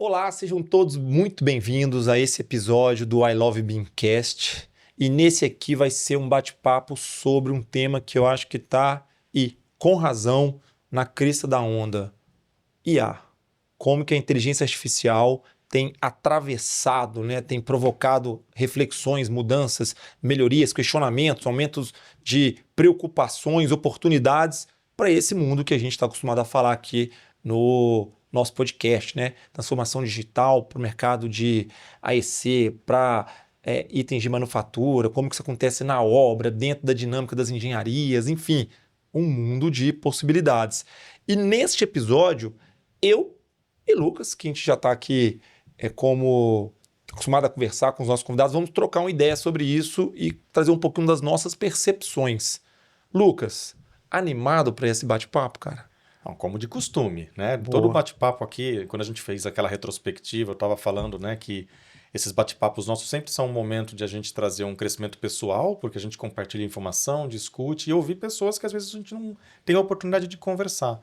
Olá, sejam todos muito bem-vindos a esse episódio do I Love Beamcast. E nesse aqui vai ser um bate-papo sobre um tema que eu acho que está, e com razão, na crista da onda. IA. Como que a inteligência artificial tem atravessado, né, tem provocado reflexões, mudanças, melhorias, questionamentos, aumentos de preocupações, oportunidades para esse mundo que a gente está acostumado a falar aqui no nosso podcast, né? Transformação digital para o mercado de AEC, para itens de manufatura, como que isso acontece na obra, dentro da dinâmica das engenharias, enfim, um mundo de possibilidades. E neste episódio, eu e Lucas, que a gente já está aqui como acostumado a conversar com os nossos convidados, vamos trocar uma ideia sobre isso e trazer um pouquinho das nossas percepções. Lucas, animado para esse bate-papo, cara? Não, como de costume, né? Boa. Todo bate-papo aqui, quando a gente fez aquela retrospectiva, eu estava falando, né, que esses bate-papos nossos sempre são um momento de a gente trazer um crescimento pessoal, porque a gente compartilha informação, discute e ouvir pessoas que às vezes a gente não tem a oportunidade de conversar.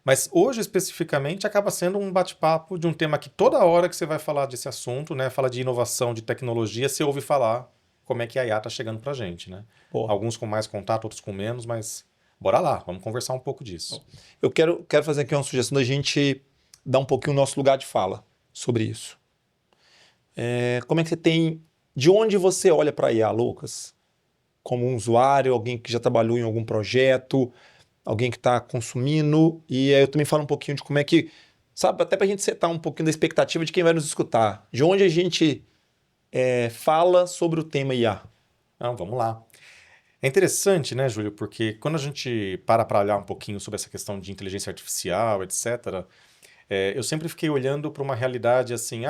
Mas hoje, especificamente, acaba sendo um bate-papo de um tema que toda hora que você vai falar desse assunto, né, fala de inovação, de tecnologia, você ouve falar como é que a IA está chegando para a gente, né? Pô. Alguns com mais contato, outros com menos, mas bora lá, vamos conversar um pouco disso. Eu quero fazer aqui uma sugestão da gente dar um pouquinho o nosso lugar de fala sobre isso. Como é que você tem... De onde você olha para a IA, Lucas? Como um usuário, alguém que já trabalhou em algum projeto, alguém que está consumindo, e aí eu também falo um pouquinho de como é que... Sabe, até para a gente setar um pouquinho da expectativa de quem vai nos escutar. De onde a gente fala sobre o tema IA? Então, vamos lá. É interessante, né, Júlio, porque quando a gente para olhar um pouquinho sobre essa questão de inteligência artificial, etc., eu sempre fiquei olhando para uma realidade assim,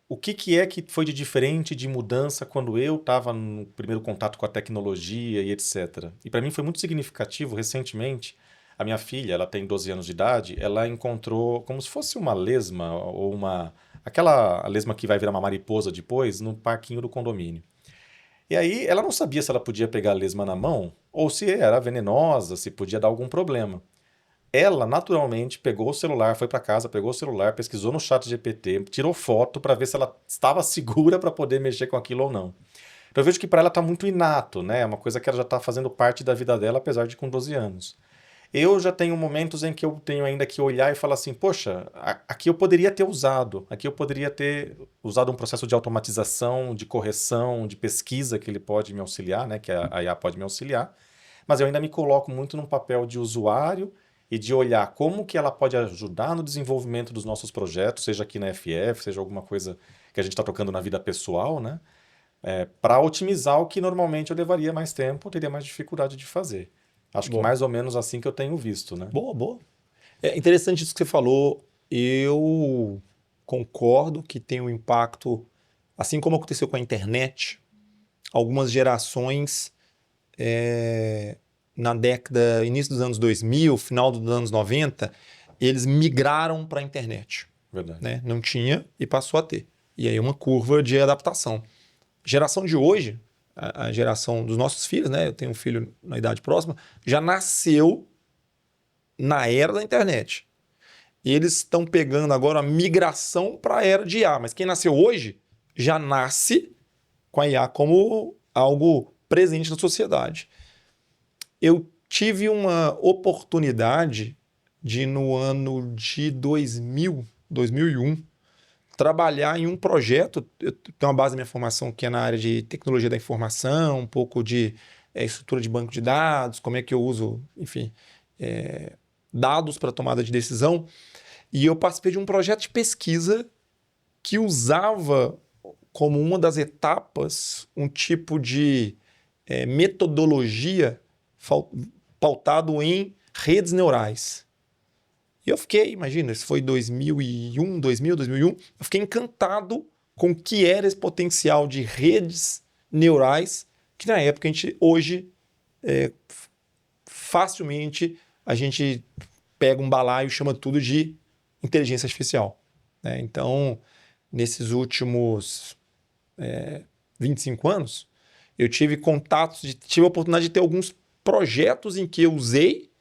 o que é que foi de diferente, de mudança, quando eu estava no primeiro contato com a tecnologia e etc. E para mim foi muito significativo, recentemente, a minha filha, ela tem 12 anos de idade, ela encontrou como se fosse uma lesma, ou aquela lesma que vai virar uma mariposa depois, no parquinho do condomínio. E aí ela não sabia se ela podia pegar a lesma na mão ou se era venenosa, se podia dar algum problema. Ela naturalmente pegou o celular, foi para casa, pegou o celular, pesquisou no chat GPT, tirou foto para ver se ela estava segura para poder mexer com aquilo ou não. Então eu vejo que para ela está muito inato, né? É uma coisa que ela já está fazendo parte da vida dela, apesar de com 12 anos. Eu já tenho momentos em que eu tenho ainda que olhar e falar assim, poxa, aqui eu poderia ter usado, aqui eu poderia ter usado um processo de automatização, de correção, de pesquisa que ele pode me auxiliar, né, que a IA pode me auxiliar, mas eu ainda me coloco muito num papel de usuário e de olhar como que ela pode ajudar no desenvolvimento dos nossos projetos, seja aqui na FF, seja alguma coisa que a gente está tocando na vida pessoal, né, para otimizar o que normalmente eu levaria mais tempo, teria mais dificuldade de fazer. Acho que Boa. mais ou menos assim que eu tenho visto, né? Boa, boa. É interessante isso que você falou. Eu concordo que tem um impacto, assim como aconteceu com a internet, algumas gerações na década, início dos anos 2000, final dos anos 90, eles migraram para a internet. Verdade. Né? Não tinha e passou a ter. E aí uma curva de adaptação. Geração de hoje, a geração dos nossos filhos, né? Eu tenho um filho na idade próxima, já nasceu na era da internet. E eles estão pegando agora a migração para a era de IA. Mas quem nasceu hoje já nasce com a IA como algo presente na sociedade. Eu tive uma oportunidade de, no ano de 2001, trabalhar em um projeto. Eu tenho uma base da minha formação que é na área de tecnologia da informação, um pouco de estrutura de banco de dados, como é que eu uso, enfim, dados para tomada de decisão. E eu participei de um projeto de pesquisa que usava como uma das etapas um tipo de metodologia pautado em redes neurais. E eu fiquei, imagina, isso foi 2001, eu fiquei encantado com o que era esse potencial de redes neurais, que na época a gente, hoje, facilmente, a gente pega um balaio e chama tudo de inteligência artificial. Né? Então, nesses últimos 25 anos, eu tive contatos, tive a oportunidade de ter alguns projetos em que eu usei,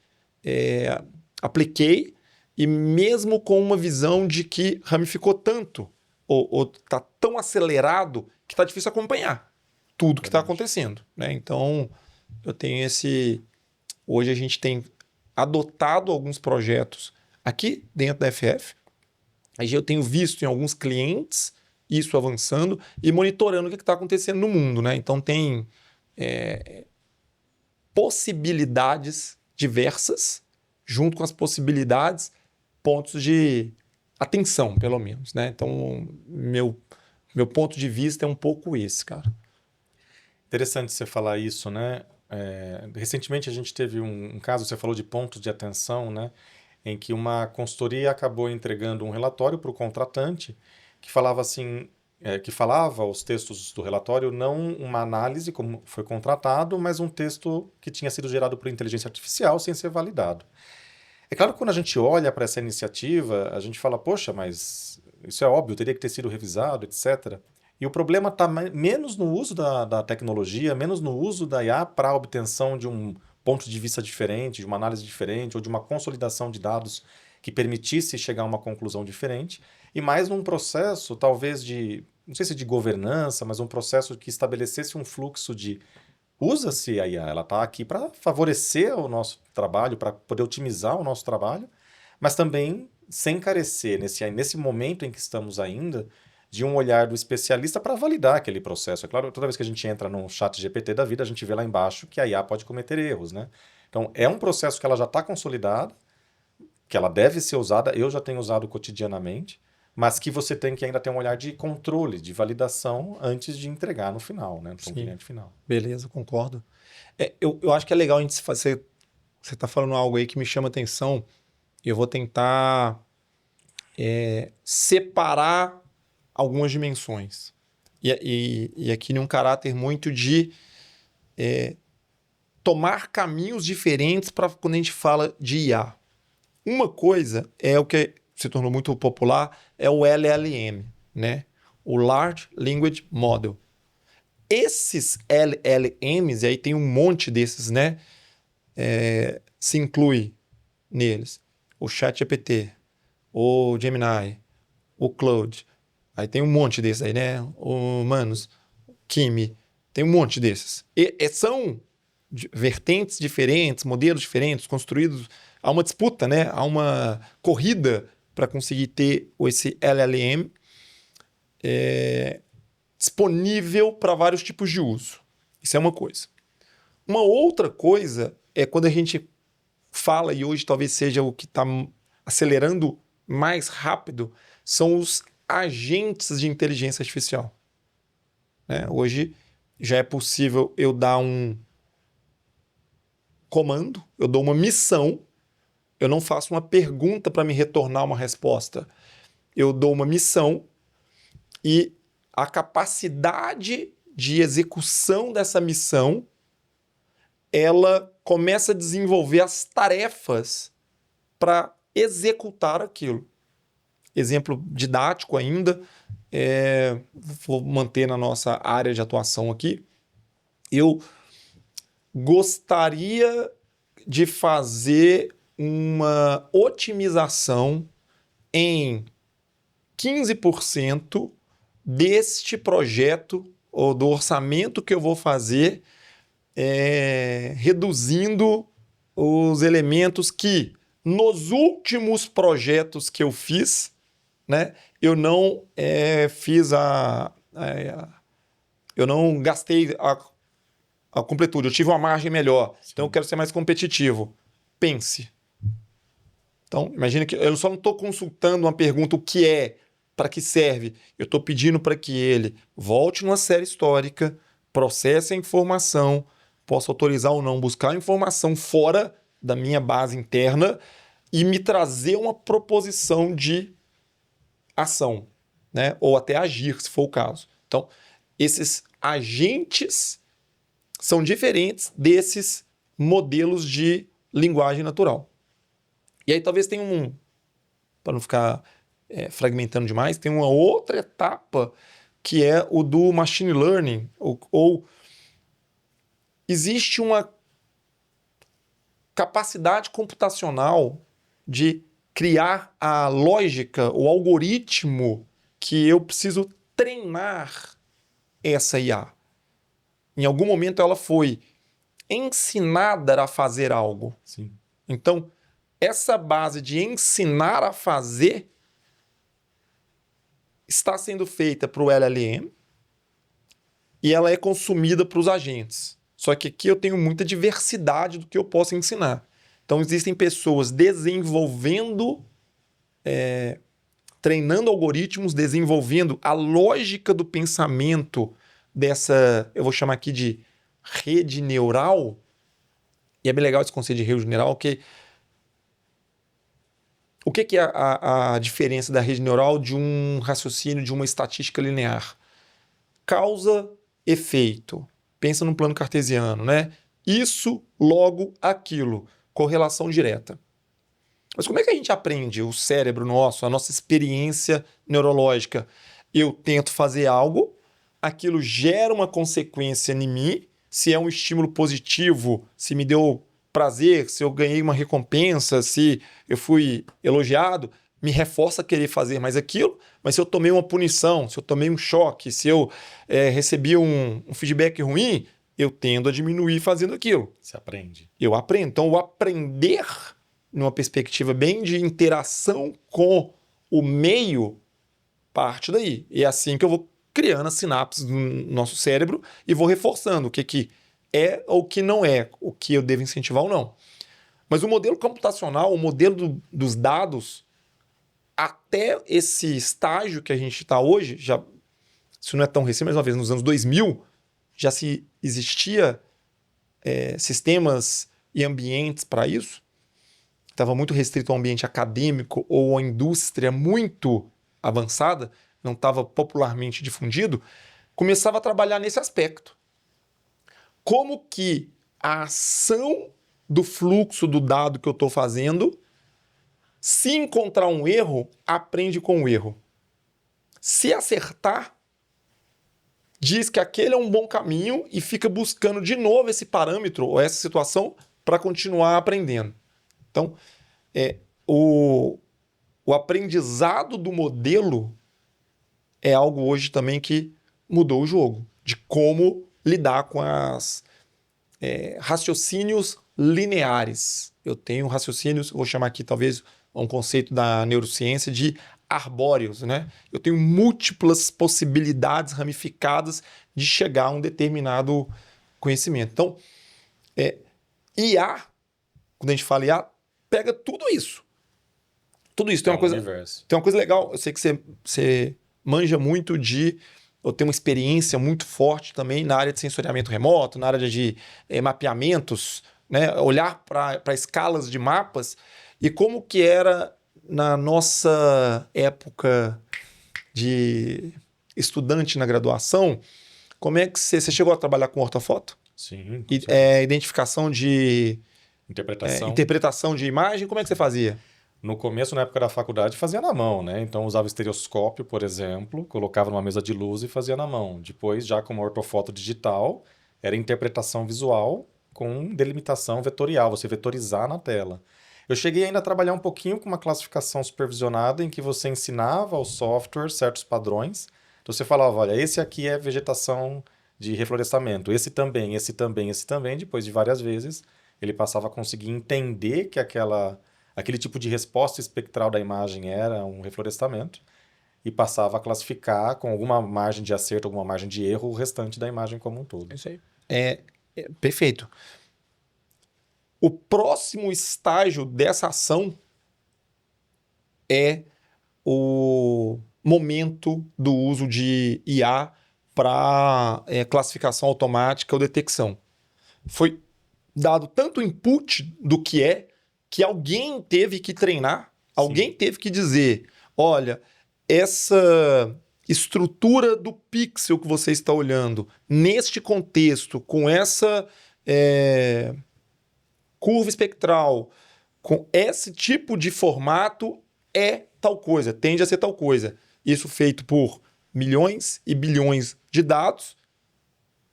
apliquei e mesmo com uma visão de que ramificou tanto, ou tá tão acelerado, que tá difícil acompanhar tudo que está Verdade. acontecendo, né? Então, eu tenho esse... Hoje a gente tem adotado alguns projetos aqui dentro da FF. Aí eu tenho visto em alguns clientes isso avançando e monitorando o que está acontecendo no mundo, né? Então tem possibilidades diversas, junto com as possibilidades, pontos de atenção, pelo menos, né? Então, meu ponto de vista é um pouco esse, cara. Interessante você falar isso, né? Recentemente a gente teve um caso, você falou de pontos de atenção, né? Em que uma consultoria acabou entregando um relatório para o contratante que falava assim, que falava os textos do relatório, não uma análise como foi contratado, mas um texto que tinha sido gerado por inteligência artificial sem ser validado. É claro que quando a gente olha para essa iniciativa, a gente fala, poxa, mas isso é óbvio, teria que ter sido revisado, etc. E o problema está menos no uso da tecnologia, menos no uso da IA para a obtenção de um ponto de vista diferente, de uma análise diferente, ou de uma consolidação de dados que permitisse chegar a uma conclusão diferente, e mais num processo, talvez de, não sei se de governança, mas um processo que estabelecesse um fluxo de usa-se a IA, ela está aqui para favorecer o nosso trabalho, para poder otimizar o nosso trabalho, mas também sem carecer, nesse momento em que estamos ainda, de um olhar do especialista para validar aquele processo. É claro, toda vez que a gente entra no chat GPT da vida, a gente vê lá embaixo que a IA pode cometer erros, né? Então, é um processo que ela já está consolidada, que ela deve ser usada, eu já tenho usado cotidianamente, mas que você tem que ainda ter um olhar de controle, de validação antes de entregar no final, né? Para um Sim, cliente final. beleza, concordo. Eu acho que é legal a gente fazer. Você está falando algo aí que me chama atenção e eu vou tentar separar algumas dimensões. E aqui num caráter muito de tomar caminhos diferentes para quando a gente fala de IA. Uma coisa é o que se tornou muito popular, é o LLM, né? O Large Language Model. Esses LLMs, e aí tem um monte desses, né? Se inclui neles o ChatGPT, o Gemini, o Claude. Aí tem um monte desses aí, né? O Manus, Kimi, tem um monte desses. E são vertentes diferentes, modelos diferentes, construídos. Há uma disputa, né? Há uma corrida para conseguir ter esse LLM disponível para vários tipos de uso. Isso é uma coisa. Uma outra coisa é quando a gente fala, e hoje talvez seja o que está acelerando mais rápido, são os agentes de inteligência artificial. Né? Hoje já é possível eu dar um comando, eu dou uma missão, eu não faço uma pergunta para me retornar uma resposta. Eu dou uma missão e a capacidade de execução dessa missão, ela começa a desenvolver as tarefas para executar aquilo. Exemplo didático ainda, vou manter na nossa área de atuação aqui. Eu gostaria de fazer uma otimização em 15% deste projeto ou do orçamento que eu vou fazer, reduzindo os elementos que nos últimos projetos que eu fiz, né, eu não fiz eu não gastei a completude, eu tive uma margem melhor, então eu quero ser mais competitivo. Pense. Então, imagina que eu só não estou consultando uma pergunta, o que é, para que serve. Eu estou pedindo para que ele volte numa série histórica, processe a informação, possa autorizar ou não buscar a informação fora da minha base interna e me trazer uma proposição de ação, né? Ou até agir, se for o caso. Então, esses agentes são diferentes desses modelos de linguagem natural. E aí talvez tenha para não ficar fragmentando demais, tem uma outra etapa que é o do machine learning, ou existe uma capacidade computacional de criar a lógica, o algoritmo que eu preciso treinar essa IA. Em algum momento ela foi ensinada a fazer algo. Sim. Então, essa base de ensinar a fazer está sendo feita para o LLM e ela é consumida para os agentes. Só que aqui eu tenho muita diversidade do que eu posso ensinar. Então, existem pessoas desenvolvendo, treinando algoritmos, desenvolvendo a lógica do pensamento dessa, eu vou chamar aqui de rede neural. E é bem legal esse conceito de rede neural, que o que é a diferença da rede neural de um raciocínio, de uma estatística linear? Causa, efeito. Pensa num plano cartesiano, né? Isso, logo, aquilo. Correlação direta. Mas como é que a gente aprende o cérebro nosso, a nossa experiência neurológica? Eu tento fazer algo, aquilo gera uma consequência em mim, se é um estímulo positivo, se me deu prazer, se eu ganhei uma recompensa, se eu fui elogiado, me reforça a querer fazer mais aquilo, mas se eu tomei uma punição, se eu tomei um choque, se eu recebi um feedback ruim, eu tendo a diminuir fazendo aquilo. Você aprende. Eu aprendo. Então, o aprender, numa perspectiva bem de interação com o meio, parte daí. E é assim que eu vou criando as sinapses no nosso cérebro e vou reforçando o que é ou o que não é, o que eu devo incentivar ou não. Mas o modelo computacional, o modelo dos dados, até esse estágio que a gente está hoje, já, isso não é tão recente, mais uma vez, nos anos 2000, já se existia sistemas e ambientes para isso. Estava muito restrito ao ambiente acadêmico ou à indústria muito avançada, não estava popularmente difundido, começava a trabalhar nesse aspecto. Como que a ação do fluxo do dado que eu estou fazendo, se encontrar um erro, aprende com o erro. Se acertar, diz que aquele é um bom caminho e fica buscando de novo esse parâmetro ou essa situação para continuar aprendendo. Então, o aprendizado do modelo é algo hoje também que mudou o jogo, de como lidar com as raciocínios lineares. Eu tenho raciocínios, vou chamar aqui talvez um conceito da neurociência de arbóreos, né? Eu tenho múltiplas possibilidades ramificadas de chegar a um determinado conhecimento. Então, IA, quando a gente fala IA, pega tudo isso. Tudo isso. Tem uma coisa legal, eu sei que você manja muito eu tenho uma experiência muito forte também na área de sensoriamento remoto, na área de mapeamentos, né? Olhar para escalas de mapas e como que era na nossa época de estudante na graduação, como é que você chegou a trabalhar com ortofoto? Sim. Identificação de... interpretação de imagem, como é que você fazia? No começo, na época da faculdade, fazia na mão, né? Então, usava estereoscópio, por exemplo, colocava numa mesa de luz e fazia na mão. Depois, já com uma ortofoto digital, era interpretação visual com delimitação vetorial, você vetorizar na tela. Eu cheguei ainda a trabalhar um pouquinho com uma classificação supervisionada em que você ensinava ao software certos padrões. Então, você falava, olha, esse aqui é vegetação de reflorestamento, esse também, esse também, esse também. Depois de várias vezes, ele passava a conseguir entender que aquele tipo de resposta espectral da imagem era um reflorestamento e passava a classificar com alguma margem de acerto, alguma margem de erro, o restante da imagem como um todo. Isso aí. Perfeito. O próximo estágio dessa ação é o momento do uso de IA para classificação automática ou detecção. Foi dado tanto input do que alguém teve que treinar, alguém teve que dizer, olha, essa estrutura do pixel que você está olhando, neste contexto, com essa curva espectral, com esse tipo de formato, é tal coisa, tende a ser tal coisa. Isso feito por milhões e bilhões de dados,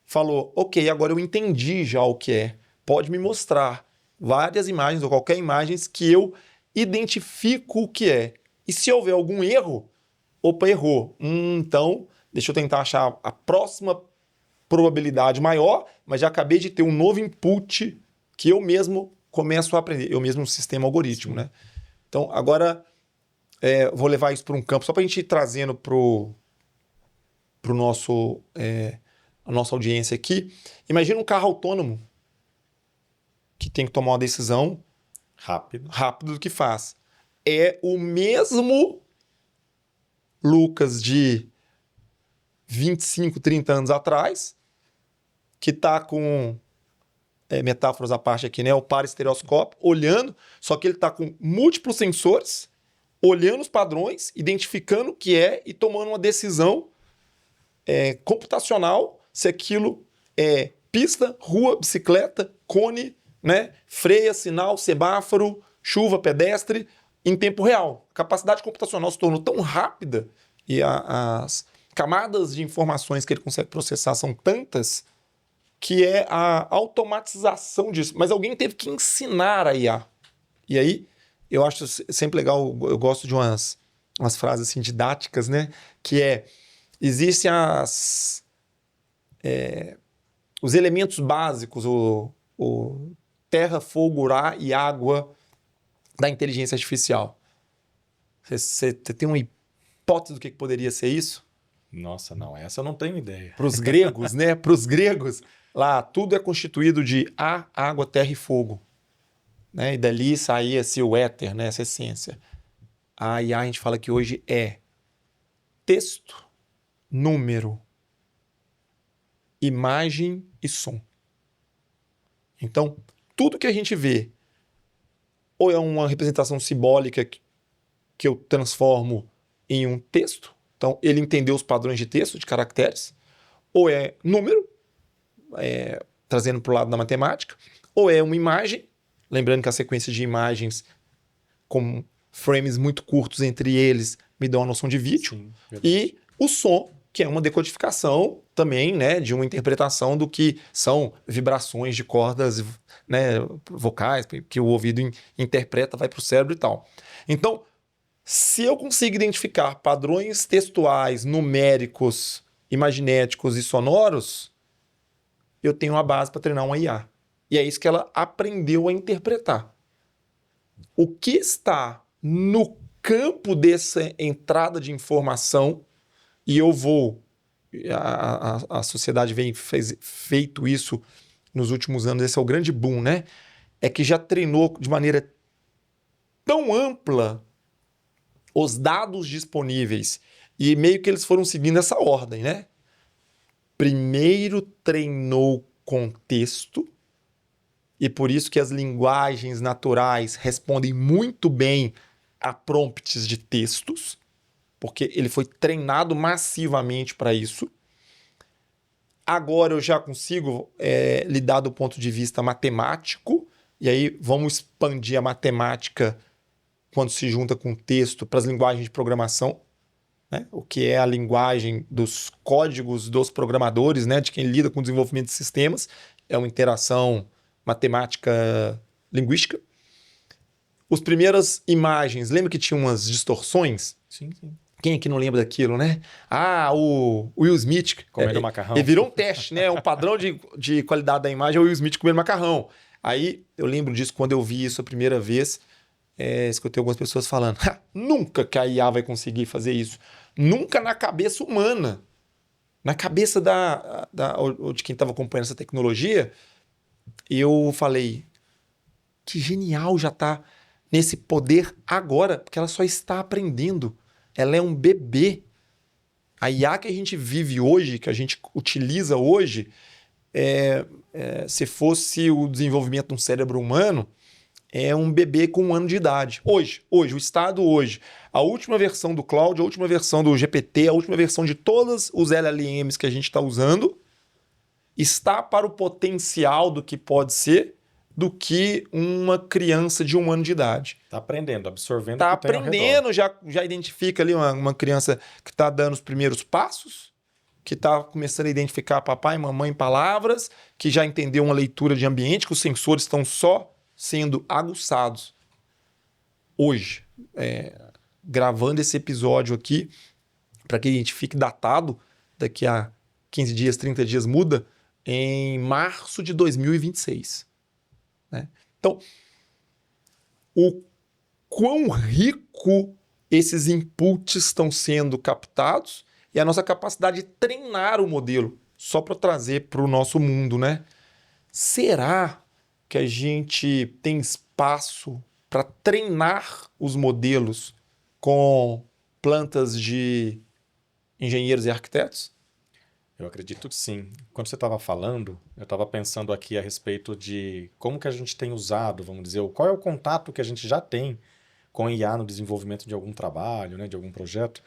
falou, ok, agora eu entendi já o que é, pode me mostrar várias imagens ou qualquer imagem que eu identifico o que é. E se houver algum erro, opa, errou. Então, deixa eu tentar achar a próxima probabilidade maior, mas já acabei de ter um novo input que eu mesmo começo a aprender. Eu mesmo um sistema algoritmo, né? Então, agora, vou levar isso para um campo, só para a gente ir trazendo para a nossa audiência aqui. Imagina um carro autônomo que tem que tomar uma decisão rápido do que faz. É o mesmo Lucas de 25, 30 anos atrás, que está com, metáforas à parte aqui, né? O paraestereoscópio, olhando, só que ele está com múltiplos sensores, olhando os padrões, identificando o que é e tomando uma decisão computacional se aquilo é pista, rua, bicicleta, cone, né? Freia, sinal, semáforo, chuva, pedestre, em tempo real. A capacidade computacional se tornou tão rápida e as camadas de informações que ele consegue processar são tantas que é a automatização disso. Mas alguém teve que ensinar a IA. E aí, eu acho sempre legal, eu gosto de umas frases assim didáticas, né? Que existem os elementos básicos, o terra, fogo, ar e água da inteligência artificial. Você tem uma hipótese do que poderia ser isso? Nossa, não, essa eu não tenho ideia. Para os gregos, né? Para os gregos, lá tudo é constituído de ar, água, terra e fogo. Né? E dali saía-se o éter, né? Essa essência. A IA a gente fala que hoje é texto, número, imagem e som. Então, tudo que a gente vê ou é uma representação simbólica que eu transformo em um texto, então ele entendeu os padrões de texto, de caracteres, ou é número, trazendo para o lado da matemática, ou é uma imagem, lembrando que a sequência de imagens com frames muito curtos entre eles me dão uma noção de vídeo, Sim, e o som, que é uma decodificação também, né, de uma interpretação do que são vibrações de cordas, né, vocais, que o ouvido interpreta, vai para o cérebro e tal. Então, se eu consigo identificar padrões textuais, numéricos, imaginéticos e sonoros, eu tenho uma base para treinar uma IA. E é isso que ela aprendeu a interpretar. O que está no campo dessa entrada de informação, e eu vou... A sociedade vem feito isso nos últimos anos, esse é o grande boom, né? É que já treinou de maneira tão ampla os dados disponíveis e meio que eles foram seguindo essa ordem, né? Primeiro treinou contexto e por isso que as linguagens naturais respondem muito bem a prompts de textos, porque ele foi treinado massivamente para isso. Agora eu já consigo lidar do ponto de vista matemático, e aí vamos expandir a matemática quando se junta com o texto para as linguagens de programação, né? O que é a linguagem dos códigos dos programadores, né? De quem lida com o desenvolvimento de sistemas, é uma interação matemática linguística. As primeiras imagens, lembra que tinha umas distorções? Sim. Quem é que não lembra daquilo, né? O Will Smith. Comendo macarrão. Ele virou um teste, né? Um padrão de qualidade da imagem é o Will Smith comendo macarrão. Aí eu lembro disso quando eu vi isso a primeira vez. Escutei algumas pessoas falando, nunca que a IA vai conseguir fazer isso. Nunca na cabeça humana. Na cabeça de quem estava acompanhando essa tecnologia, eu falei, que genial já está nesse poder agora, porque ela só está aprendendo. Ela é um bebê. A IA que a gente vive hoje, que a gente utiliza hoje, se fosse o desenvolvimento de um cérebro humano, é um bebê com 1 ano de idade. Hoje, o estado hoje, a última versão do Cloud, a última versão do GPT, a última versão de todos os LLMs que a gente está usando, está para o potencial do que pode ser do que uma criança de 1 ano de idade. Está aprendendo, absorvendo. Está aprendendo, já identifica ali uma criança que está dando os primeiros passos, que está começando a identificar papai e mamãe em palavras, que já entendeu uma leitura de ambiente, que os sensores estão só sendo aguçados. hoje, gravando esse episódio aqui, para que a gente fique datado, daqui a 15 dias, 30 dias muda, em março de 2026. Né? Então, o quão rico esses inputs estão sendo captados e a nossa capacidade de treinar o modelo, só para trazer para o nosso mundo, né? Será que a gente tem espaço para treinar os modelos com plantas de engenheiros e arquitetos? Eu acredito que sim. Quando você estava falando, eu estava pensando aqui a respeito de como que a gente tem usado, vamos dizer, qual é o contato que a gente já tem com IA no desenvolvimento de algum trabalho, né, de algum projeto.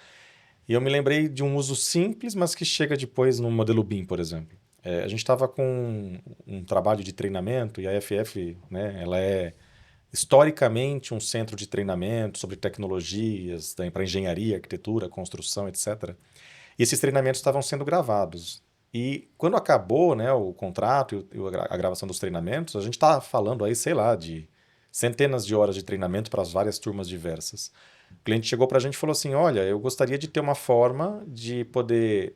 E eu me lembrei de um uso simples, mas que chega depois no modelo BIM, por exemplo. A gente estava com um trabalho de treinamento e a FF, né, ela é historicamente um centro de treinamento sobre tecnologias para engenharia, arquitetura, construção, etc. E esses treinamentos estavam sendo gravados. E quando acabou, né, o contrato e a gravação dos treinamentos, a gente estava falando aí, sei lá, de centenas de horas de treinamento para as várias turmas diversas. O cliente chegou para a gente e falou assim, olha, eu gostaria de ter uma forma de poder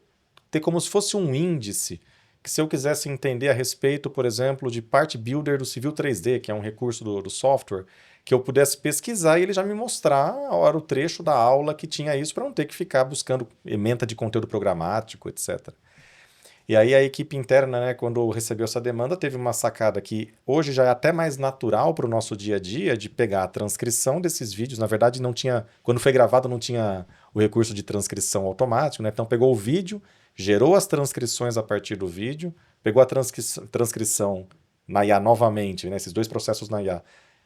ter como se fosse um índice, que se eu quisesse entender a respeito, por exemplo, de Part Builder do Civil 3D, que é um recurso do software, que eu pudesse pesquisar e ele já me mostrar a hora o trecho da aula que tinha isso para não ter que ficar buscando ementa de conteúdo programático, etc. E aí a equipe interna, né, quando recebeu essa demanda, teve uma sacada que hoje já é até mais natural para o nosso dia a dia de pegar a transcrição desses vídeos. Na verdade, não tinha, quando foi gravado, não tinha o recurso de transcrição automático, né? Então pegou o vídeo, gerou as transcrições a partir do vídeo, pegou a transcrição na IA novamente, né, esses dois processos na IA,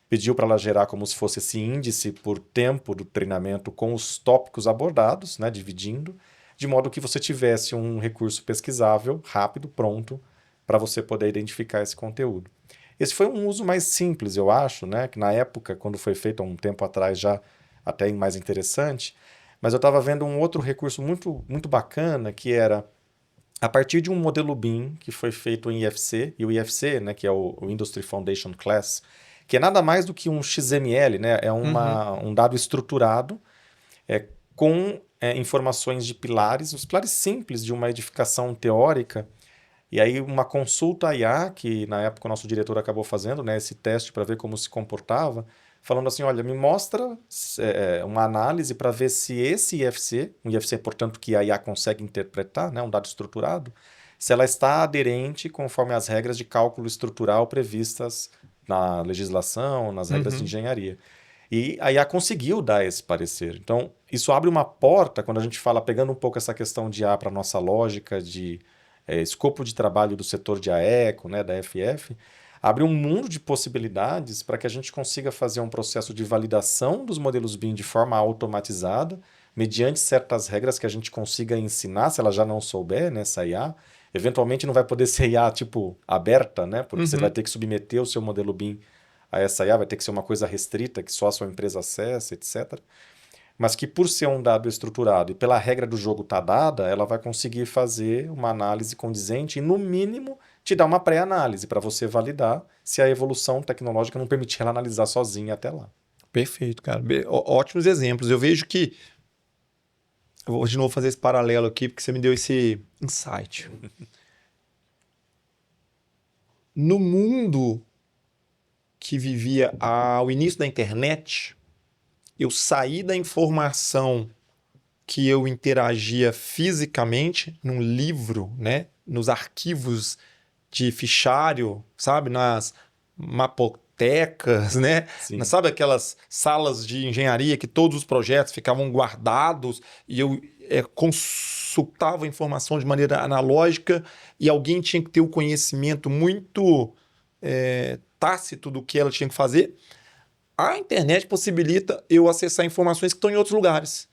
pediu para ela gerar como se fosse esse índice por tempo do treinamento com os tópicos abordados, né, dividindo, de modo que você tivesse um recurso pesquisável, rápido, pronto, para você poder identificar esse conteúdo. Esse foi um uso mais simples, eu acho, né, que na época, quando foi feito há um tempo atrás, já até mais interessante, mas eu estava vendo um outro recurso muito, muito bacana, que era a partir de um modelo BIM que foi feito em IFC, e o IFC, né, que é o Industry Foundation Class, que é nada mais do que um XML, né, é um dado estruturado com informações de pilares, os pilares simples de uma edificação teórica, e aí uma consulta IA, que na época o nosso diretor acabou fazendo, né, esse teste para ver como se comportava, falando assim, olha, me mostra uma análise para ver se esse IFC, um IFC, portanto, que a IA consegue interpretar, né, um dado estruturado, se ela está aderente conforme as regras de cálculo estrutural previstas na legislação, nas regras de engenharia. E a IA conseguiu dar esse parecer. Então, isso abre uma porta, quando a gente fala, pegando um pouco essa questão de IA para a nossa lógica de escopo de trabalho do setor de AECO, né, da FF, abre um mundo de possibilidades para que a gente consiga fazer um processo de validação dos modelos BIM de forma automatizada, mediante certas regras que a gente consiga ensinar, se ela já não souber, né, essa IA. Eventualmente não vai poder ser IA tipo aberta, né, porque você vai ter que submeter o seu modelo BIM a essa IA, vai ter que ser uma coisa restrita, que só a sua empresa acessa, etc. Mas que por ser um dado estruturado e pela regra do jogo estar dada, ela vai conseguir fazer uma análise condizente e, no mínimo, te dar uma pré-análise para você validar se a evolução tecnológica não permitir ela analisar sozinha até lá. Perfeito, cara. Ótimos exemplos. Eu vejo que... Eu vou de novo fazer esse paralelo aqui, porque você me deu esse insight. No mundo que vivia ao início da internet, eu saí da informação que eu interagia fisicamente num livro, né? Nos arquivos de fichário, sabe? Nas mapotecas, né? Sim. Sabe aquelas salas de engenharia que todos os projetos ficavam guardados e eu consultava a informação de maneira analógica e alguém tinha que ter o conhecimento muito tácito do que ela tinha que fazer. A internet possibilita eu acessar informações que estão em outros lugares.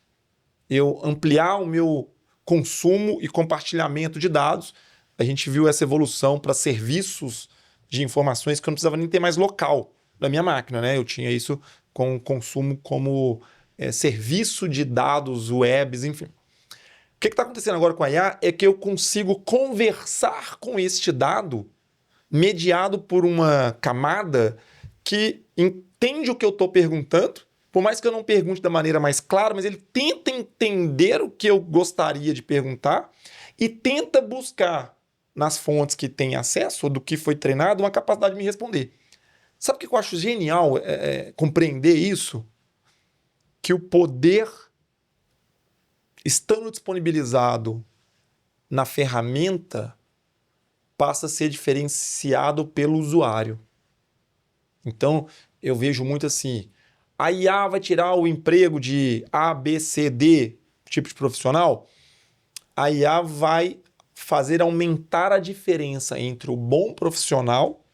Eu ampliar o meu consumo e compartilhamento de dados. A gente viu essa evolução para serviços de informações que eu não precisava nem ter mais local na minha máquina, né? Eu tinha isso com consumo como serviço de dados webs, enfim. O que está acontecendo agora com a IA é que eu consigo conversar com este dado mediado por uma camada que entende o que eu estou perguntando, Por mais que eu não pergunte da maneira mais clara, mas ele tenta entender o que eu gostaria de perguntar e tenta buscar nas fontes que tem acesso, ou do que foi treinado, uma capacidade de me responder. Sabe o que eu acho genial compreender isso? Que o poder, estando disponibilizado na ferramenta, passa a ser diferenciado pelo usuário. Então, eu vejo muito assim, a IA vai tirar o emprego de A, B, C, D, tipo de profissional. A IA vai fazer aumentar a diferença entre o bom profissional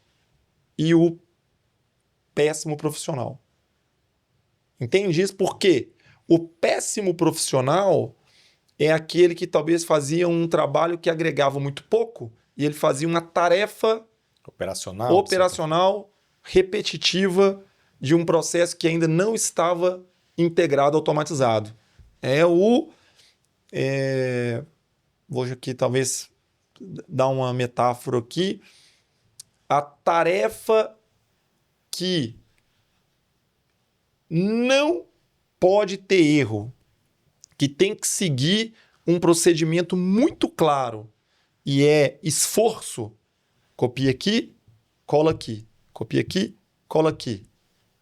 e o péssimo profissional. Entende isso? Porque o péssimo profissional é aquele que talvez fazia um trabalho que agregava muito pouco e ele fazia uma tarefa operacional repetitiva de um processo que ainda não estava integrado, automatizado. Vou aqui talvez dar uma metáfora aqui. A tarefa que não pode ter erro, que tem que seguir um procedimento muito claro e é esforço. Copia aqui, cola aqui. Copia aqui, cola aqui.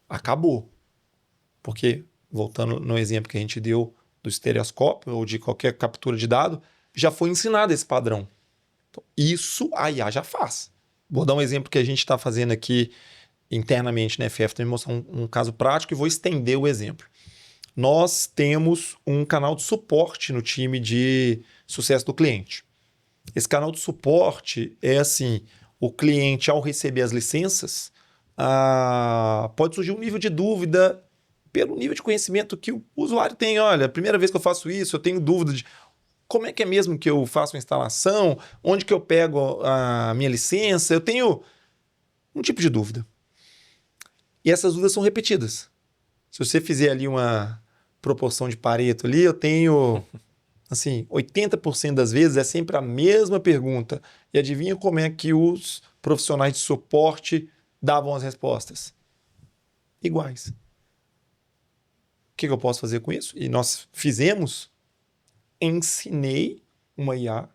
Acabou. Porque, voltando no exemplo que a gente deu do estereoscópio ou de qualquer captura de dado, já foi ensinado esse padrão. Então, isso a IA já faz. Vou dar um exemplo que a gente está fazendo aqui internamente na FF, para mostrar um caso prático e vou estender o exemplo. Nós temos um canal de suporte no time de sucesso do cliente. Esse canal de suporte é assim, o cliente, ao receber as licenças, pode surgir um nível de dúvida pelo nível de conhecimento que o usuário tem. Olha, a primeira vez que eu faço isso, eu tenho dúvida de como é que é mesmo que eu faço a instalação, onde que eu pego a minha licença, eu tenho um tipo de dúvida. E essas dúvidas são repetidas. Se você fizer ali uma proporção de Pareto ali, eu tenho, assim, 80% das vezes é sempre a mesma pergunta. E adivinha como é que os profissionais de suporte davam as respostas? Iguais. O que eu posso fazer com isso? E nós fizemos, ensinei uma IA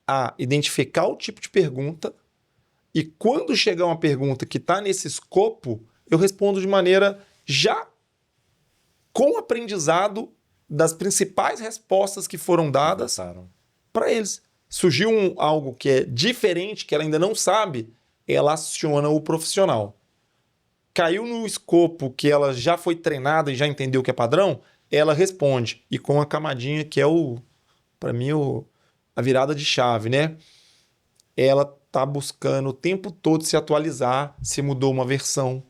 a identificar o tipo de pergunta e quando chegar uma pergunta que está nesse escopo, eu respondo de maneira já com aprendizado das principais respostas que foram dadas para eles. Surgiu algo que é diferente, que ela ainda não sabe, ela aciona o profissional. Caiu no escopo que ela já foi treinada e já entendeu que é padrão, ela responde. E com a camadinha que é para mim, a virada de chave, né? Ela está buscando o tempo todo se atualizar, se mudou uma versão,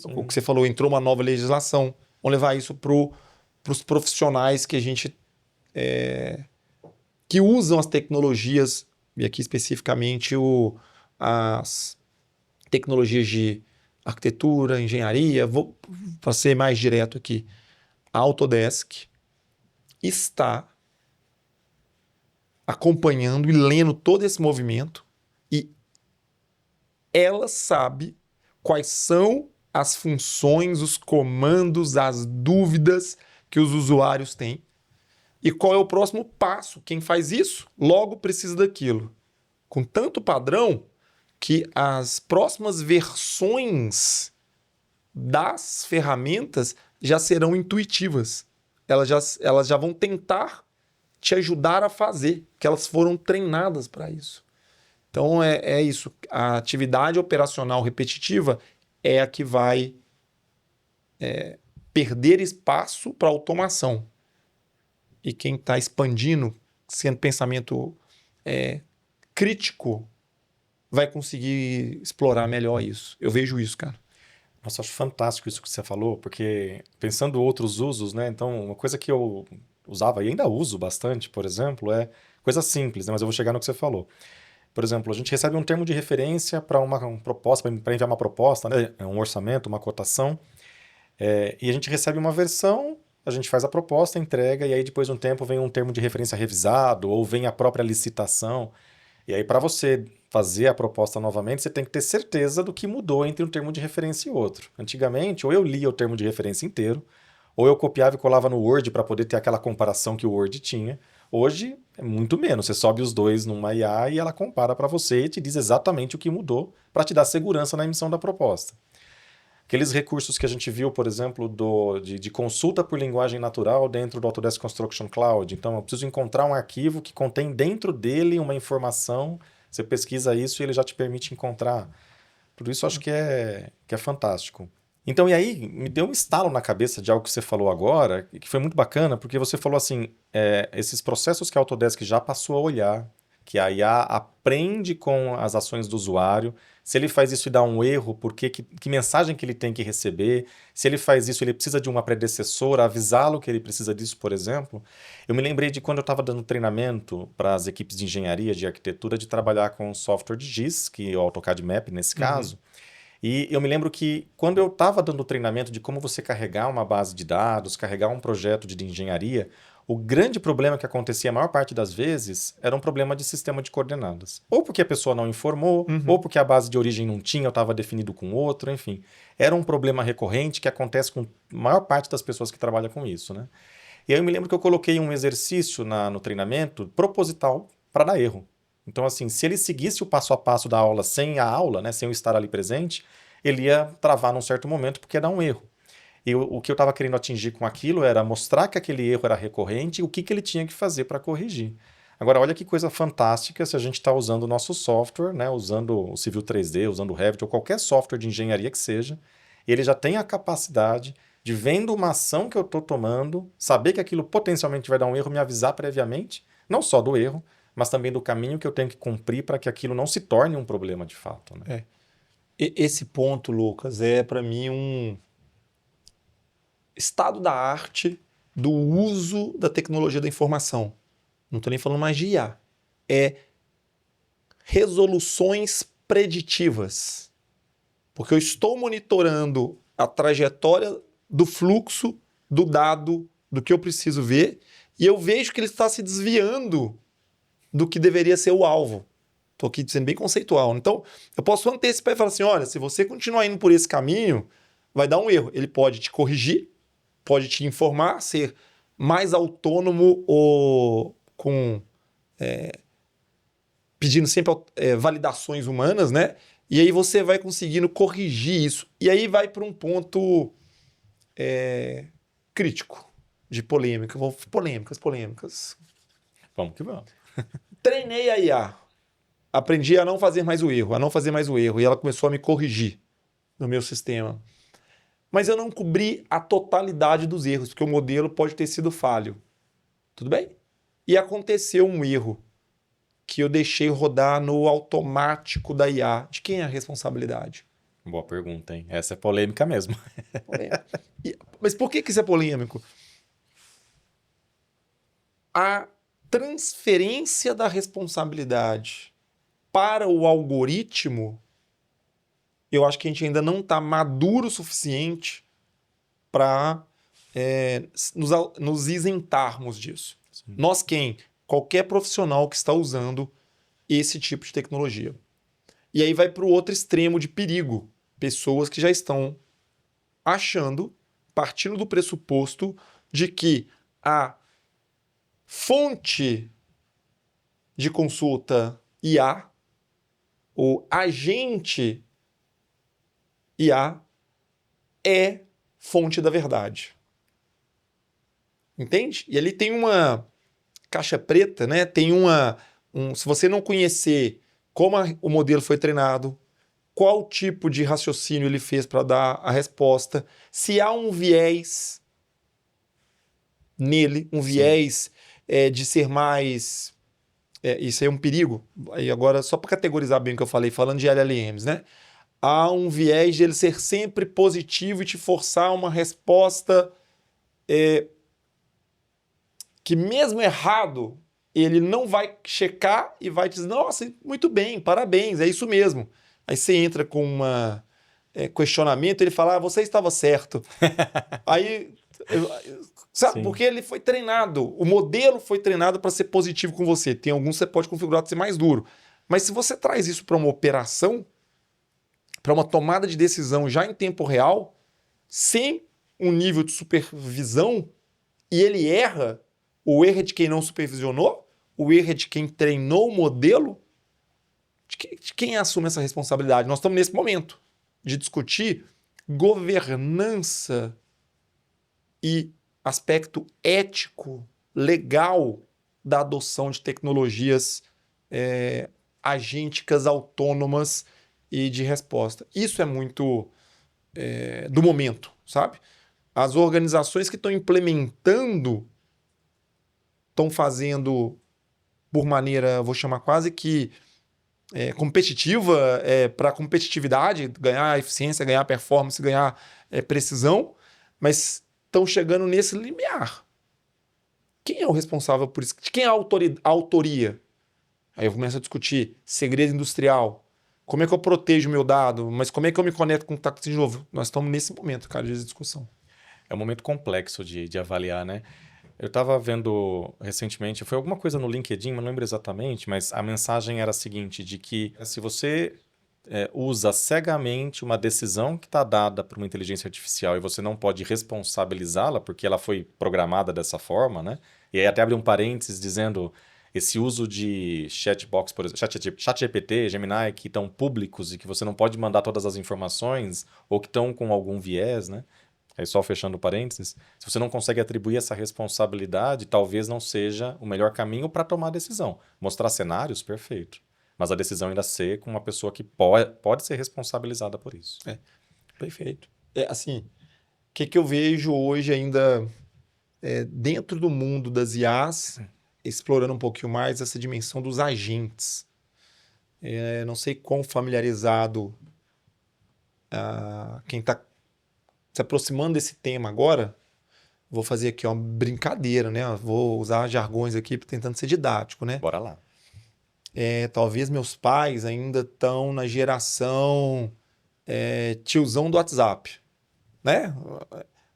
o que você falou, entrou uma nova legislação. Vamos levar isso para os profissionais que a gente que usam as tecnologias, e aqui especificamente as tecnologias de arquitetura, engenharia. Vou para ser mais direto aqui. A Autodesk está acompanhando e lendo todo esse movimento e ela sabe quais são as funções, os comandos, as dúvidas que os usuários têm e qual é o próximo passo. Quem faz isso, logo precisa daquilo. Com tanto padrão que as próximas versões das ferramentas já serão intuitivas. Elas já vão tentar te ajudar a fazer, que elas foram treinadas para isso. Então, é isso. A atividade operacional repetitiva é a que vai perder espaço para automação. E quem está expandindo, sendo pensamento crítico, vai conseguir explorar melhor isso. Eu vejo isso, cara. Nossa, acho fantástico isso que você falou, porque pensando outros usos, né? Então, uma coisa que eu usava e ainda uso bastante, por exemplo, é coisa simples, né? Mas eu vou chegar no que você falou. Por exemplo, a gente recebe um termo de referência para uma proposta, para enviar uma proposta, né? Um orçamento, uma cotação, e a gente recebe uma versão, a gente faz a proposta, entrega, e aí depois de um tempo vem um termo de referência revisado, ou vem a própria licitação. E aí, para você fazer a proposta novamente, você tem que ter certeza do que mudou entre um termo de referência e outro. Antigamente, ou eu lia o termo de referência inteiro, ou eu copiava e colava no Word para poder ter aquela comparação que o Word tinha. Hoje é muito menos. Você sobe os dois numa IA e ela compara para você e te diz exatamente o que mudou para te dar segurança na emissão da proposta. Aqueles recursos que a gente viu, por exemplo, de consulta por linguagem natural dentro do Autodesk Construction Cloud. Então, eu preciso encontrar um arquivo que contém dentro dele uma informação. Você pesquisa isso e ele já te permite encontrar. Tudo isso eu acho que é fantástico. Então, e aí, me deu um estalo na cabeça de algo que você falou agora, que foi muito bacana, porque você falou assim, esses processos que a Autodesk já passou a olhar, que a IA aprende com as ações do usuário, se ele faz isso e dá um erro, que mensagem que ele tem que receber, se ele faz isso, ele precisa de uma predecessora, avisá-lo que ele precisa disso, por exemplo. Eu me lembrei de quando eu estava dando treinamento para as equipes de engenharia, de arquitetura, de trabalhar com software de GIS, que é o AutoCAD Map nesse caso. E eu me lembro que quando eu estava dando treinamento de como você carregar uma base de dados, carregar um projeto de engenharia, o grande problema que acontecia a maior parte das vezes era um problema de sistema de coordenadas. Ou porque a pessoa não informou, ou porque a base de origem não tinha, ou estava definido com outro, enfim. Era um problema recorrente que acontece com a maior parte das pessoas que trabalham com isso, né? E aí eu me lembro que eu coloquei um exercício no treinamento proposital para dar erro. Então, assim, se ele seguisse o passo a passo da aula sem a aula, né, sem eu estar ali presente, ele ia travar num certo momento porque ia dar um erro. E o que eu estava querendo atingir com aquilo era mostrar que aquele erro era recorrente e o que ele tinha que fazer para corrigir. Agora, olha que coisa fantástica se a gente está usando o nosso software, né, usando o Civil 3D, usando o Revit ou qualquer software de engenharia que seja, ele já tem a capacidade de, vendo uma ação que eu estou tomando, saber que aquilo potencialmente vai dar um erro, me avisar previamente, não só do erro, mas também do caminho que eu tenho que cumprir para que aquilo não se torne um problema de fato, né? Esse ponto, Lucas, é para mim um estado da arte do uso da tecnologia da informação. Não estou nem falando mais de IA. É resoluções preditivas. Porque eu estou monitorando a trajetória do fluxo do dado, do que eu preciso ver, e eu vejo que ele está se desviando do que deveria ser o alvo. Estou aqui sendo bem conceitual. Então, eu posso antecipar e falar assim, olha, se você continuar indo por esse caminho, vai dar um erro. Ele pode te corrigir, pode te informar, ser mais autônomo ou pedindo sempre validações humanas, né? E aí você vai conseguindo corrigir isso. E aí vai para um ponto crítico de polêmica. Polêmicas. Vamos que vamos. Treinei a IA. Aprendi a não fazer mais o erro, E ela começou a me corrigir no meu sistema. Mas eu não cobri a totalidade dos erros, porque o modelo pode ter sido falho. Tudo bem? E aconteceu um erro que eu deixei rodar no automático da IA. De quem é a responsabilidade? Boa pergunta, hein? Essa é polêmica mesmo. Mas por que isso é polêmico? A transferência da responsabilidade para o algoritmo, eu acho que a gente ainda não está maduro o suficiente para nos isentarmos disso. Sim. Nós quem? Qualquer profissional que está usando esse tipo de tecnologia. E aí vai para o outro extremo de perigo. Pessoas que já estão achando, partindo do pressuposto de que a fonte de consulta IA, o agente IA, é fonte da verdade. Entende? E ali tem uma caixa preta, né? Tem se você não conhecer como o modelo foi treinado, qual tipo de raciocínio ele fez para dar a resposta, se há um viés nele, viés de ser mais... isso aí é um perigo. E agora, só para categorizar bem o que eu falei, falando de LLMs, né? Há um viés de ele ser sempre positivo e te forçar uma resposta que mesmo errado, ele não vai checar e vai dizer, nossa, muito bem, parabéns, é isso mesmo. Aí você entra com um questionamento, ele fala, você estava certo. Aí, sabe, sim, porque ele foi treinado, o modelo foi treinado para ser positivo com você. Tem alguns que você pode configurar para ser mais duro. Mas se você traz isso para uma operação, para uma tomada de decisão já em tempo real, sem um nível de supervisão, e ele erra, o erro é de quem não supervisionou, o erro é de quem treinou o modelo, de quem assume essa responsabilidade? Nós estamos nesse momento de discutir governança e aspecto ético, legal da adoção de tecnologias agênticas, autônomas e de resposta. Isso é muito do momento, sabe? As organizações que estão implementando estão fazendo por maneira, vou chamar quase que competitiva, para competitividade, ganhar eficiência, ganhar performance, ganhar precisão, mas estão chegando nesse limiar. Quem é o responsável por isso? De quem é a autoria? Aí eu começo a discutir segredo industrial. Como é que eu protejo o meu dado? Mas como é que eu me conecto com o táxi de novo? Nós estamos nesse momento, cara, de discussão. É um momento complexo de avaliar, né? Eu estava vendo recentemente, foi alguma coisa no LinkedIn, não lembro exatamente, mas a mensagem era a seguinte, de que se você usa cegamente uma decisão que está dada por uma inteligência artificial e você não pode responsabilizá-la porque ela foi programada dessa forma, né? E aí até abre um parênteses dizendo esse uso de chatbox, por exemplo, ChatGPT, Gemini, que estão públicos e que você não pode mandar todas as informações ou que estão com algum viés, né? Aí só fechando parênteses, se você não consegue atribuir essa responsabilidade, talvez não seja o melhor caminho para tomar a decisão. Mostrar cenários, perfeito. Mas a decisão ainda ser com uma pessoa que pode ser responsabilizada por isso. Perfeito. Assim, o que eu vejo hoje ainda dentro do mundo das IAs, explorando um pouquinho mais essa dimensão dos agentes. Não sei quão familiarizado quem está se aproximando desse tema agora, vou fazer aqui uma brincadeira, né? Vou usar jargões aqui tentando ser didático, né? Bora lá. Talvez meus pais ainda estão na geração tiozão do WhatsApp, né?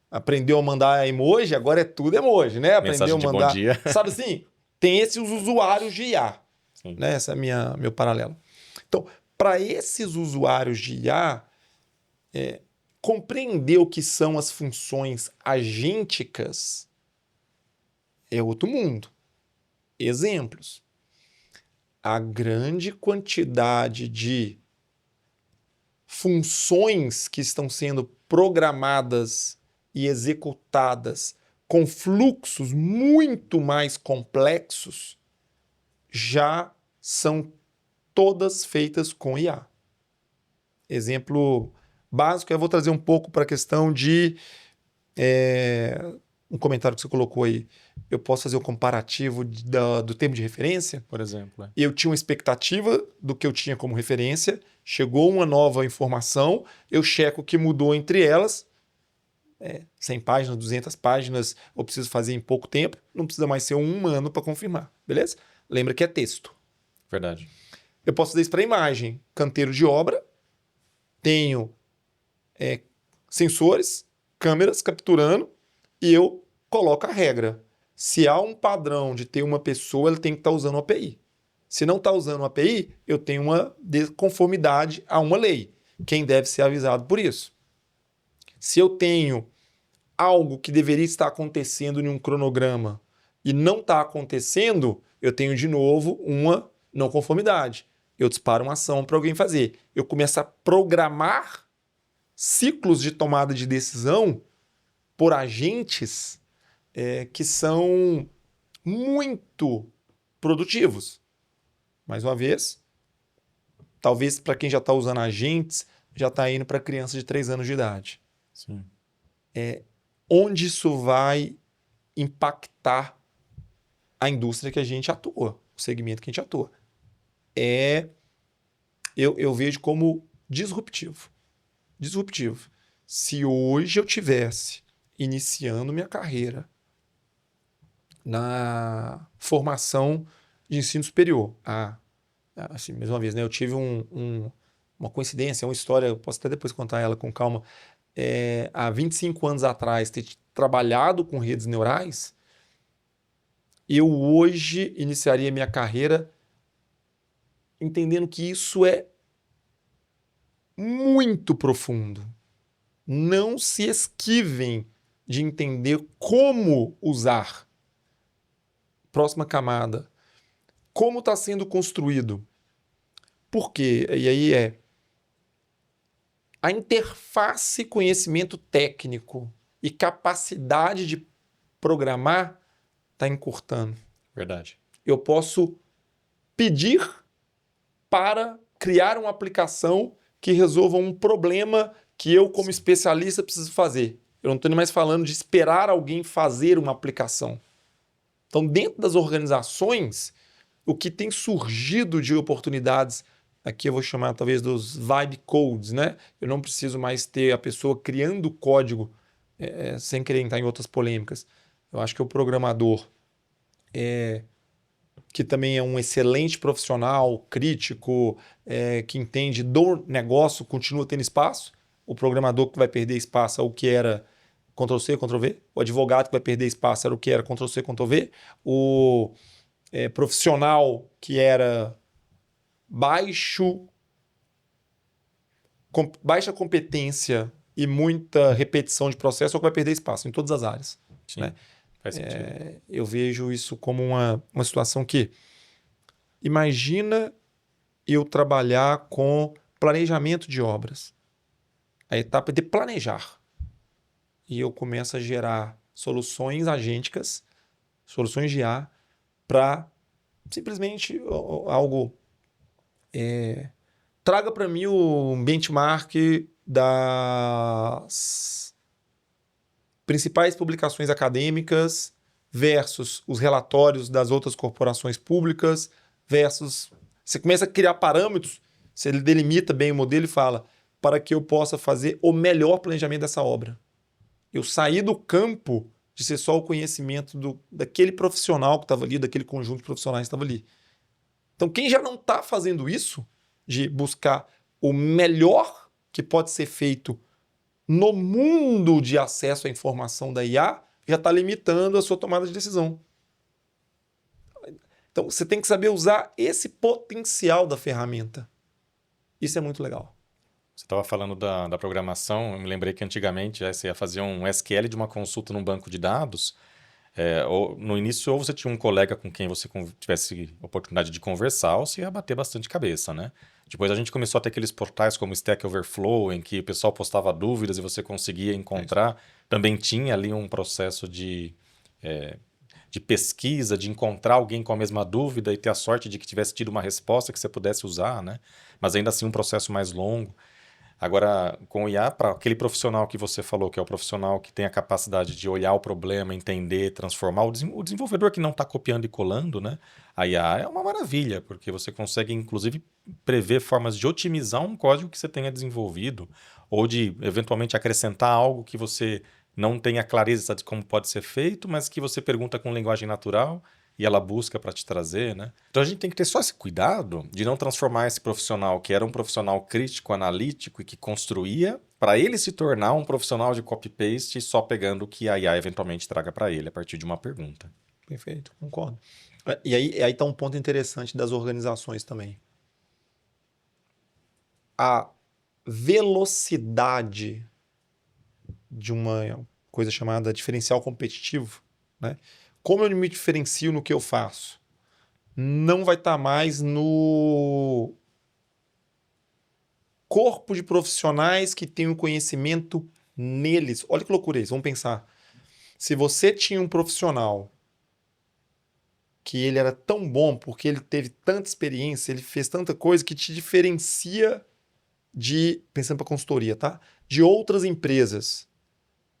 Aprendeu a mandar emoji, agora é tudo emoji, né? Aprendeu Mensagem a mandar... de bom dia. Sabe assim? Tem esses usuários de IA, Sim. né? Esse é meu paralelo. Então, para esses usuários de IA, compreender o que são as funções agênticas é outro mundo. Exemplos. A grande quantidade de funções que estão sendo programadas e executadas com fluxos muito mais complexos já são todas feitas com IA. Exemplo básico, eu vou trazer um pouco para a questão de um comentário que você colocou aí. Eu posso fazer um comparativo do termo de referência? Por exemplo. Eu tinha uma expectativa do que eu tinha como referência, chegou uma nova informação, eu checo o que mudou entre elas, 100 páginas, 200 páginas, eu preciso fazer em pouco tempo, não precisa mais ser um humano para confirmar, beleza? Lembra que é texto. Verdade. Eu posso fazer isso para imagem, canteiro de obra, tenho sensores, câmeras capturando e eu coloco a regra. Se há um padrão de ter uma pessoa, ela tem que estar usando uma API. Se não está usando uma API, eu tenho uma desconformidade a uma lei. Quem deve ser avisado por isso? Se eu tenho algo que deveria estar acontecendo em um cronograma e não está acontecendo, eu tenho de novo uma não conformidade. Eu disparo uma ação para alguém fazer. Eu começo a programar ciclos de tomada de decisão por agentes que são muito produtivos. Mais uma vez, talvez para quem já está usando agentes, já está indo para criança de 3 anos de idade. Sim. Onde isso vai impactar a indústria que a gente atua, o segmento que a gente atua? Eu vejo como disruptivo. Disruptivo. Se hoje eu tivesse iniciando minha carreira na formação de ensino superior, assim, mais uma vez, né, eu tive uma coincidência, uma história, eu posso até depois contar ela com calma, há 25 anos atrás, ter trabalhado com redes neurais, eu hoje iniciaria minha carreira entendendo que isso é muito profundo. Não se esquivem de entender como usar. Próxima camada. Como está sendo construído. Por quê? E aí a interface conhecimento técnico e capacidade de programar está encurtando. Verdade. Eu posso pedir para criar uma aplicação que resolva um problema que eu, como especialista, preciso fazer. Eu não estou mais falando de esperar alguém fazer uma aplicação. Então, dentro das organizações, o que tem surgido de oportunidades, aqui eu vou chamar talvez dos vibe codes, né? Eu não preciso mais ter a pessoa criando código sem querer entrar em outras polêmicas. Eu acho que o programador, que também é um excelente profissional, crítico, que entende do negócio, continua tendo espaço. O programador que vai perder espaço é o que era Ctrl-C, Ctrl-V. O advogado que vai perder espaço era o que era Ctrl-C, Ctrl-V. O profissional que era baixa competência e muita repetição de processo é o que vai perder espaço em todas as áreas. Sim, né? faz sentido. Eu vejo isso como uma situação que... Imagina eu trabalhar com planejamento de obras. A etapa de planejar. E eu começo a gerar soluções agênticas, soluções de IA, para simplesmente algo... Traga para mim o benchmark das principais publicações acadêmicas versus os relatórios das outras corporações públicas versus... Você começa a criar parâmetros, você delimita bem o modelo e fala para que eu possa fazer o melhor planejamento dessa obra. Eu saí do campo de ser só o conhecimento daquele profissional que estava ali, daquele conjunto de profissionais que estava ali. Então, quem já não está fazendo isso, de buscar o melhor que pode ser feito no mundo de acesso à informação da IA, já está limitando a sua tomada de decisão. Então, você tem que saber usar esse potencial da ferramenta. Isso é muito legal. Você estava falando da programação, eu me lembrei que antigamente você ia fazer um SQL de uma consulta num banco de dados. No início, ou você tinha um colega com quem você tivesse oportunidade de conversar, ou você ia bater bastante cabeça, né? Depois a gente começou a ter aqueles portais como Stack Overflow, em que o pessoal postava dúvidas e você conseguia encontrar. Também tinha ali um processo de pesquisa, de encontrar alguém com a mesma dúvida e ter a sorte de que tivesse tido uma resposta que você pudesse usar, né? Mas ainda assim um processo mais longo. Agora, com o IA, para aquele profissional que você falou, que é o profissional que tem a capacidade de olhar o problema, entender, transformar, o desenvolvedor que não está copiando e colando, né? A IA é uma maravilha, porque você consegue, inclusive, prever formas de otimizar um código que você tenha desenvolvido, ou de, eventualmente, acrescentar algo que você não tenha clareza de como pode ser feito, mas que você pergunta com linguagem natural e ela busca para te trazer, né? Então a gente tem que ter só esse cuidado de não transformar esse profissional que era um profissional crítico, analítico e que construía, para ele se tornar um profissional de copy-paste só pegando o que a IA eventualmente traga para ele a partir de uma pergunta. Perfeito, concordo. E aí está um ponto interessante das organizações também. A velocidade de uma coisa chamada diferencial competitivo, né? Como eu me diferencio no que eu faço? Não vai estar mais no corpo de profissionais que têm o conhecimento neles. Olha que loucura isso, vamos pensar. Se você tinha um profissional que ele era tão bom porque ele teve tanta experiência, ele fez tanta coisa que te diferencia pensando para consultoria, tá? De outras empresas.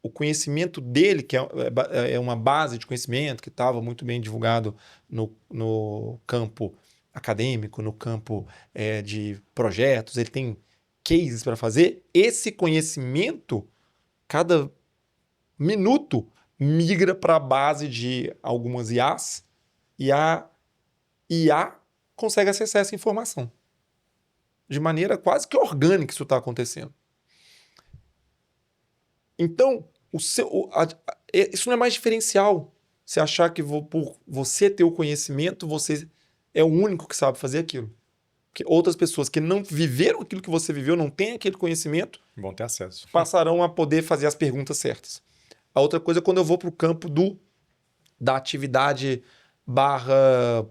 O conhecimento dele, que é uma base de conhecimento que estava muito bem divulgado no campo acadêmico, no campo de projetos, ele tem cases para fazer. Esse conhecimento, cada minuto, migra para a base de algumas IAs e a IA consegue acessar essa informação. De maneira quase que orgânica isso está acontecendo. Então, isso não é mais diferencial. Você achar que por você ter o conhecimento, você é o único que sabe fazer aquilo. Porque outras pessoas que não viveram aquilo que você viveu, não têm aquele conhecimento, Vão ter acesso. passarão a poder fazer as perguntas certas. A outra coisa é quando eu vou para o campo da atividade barra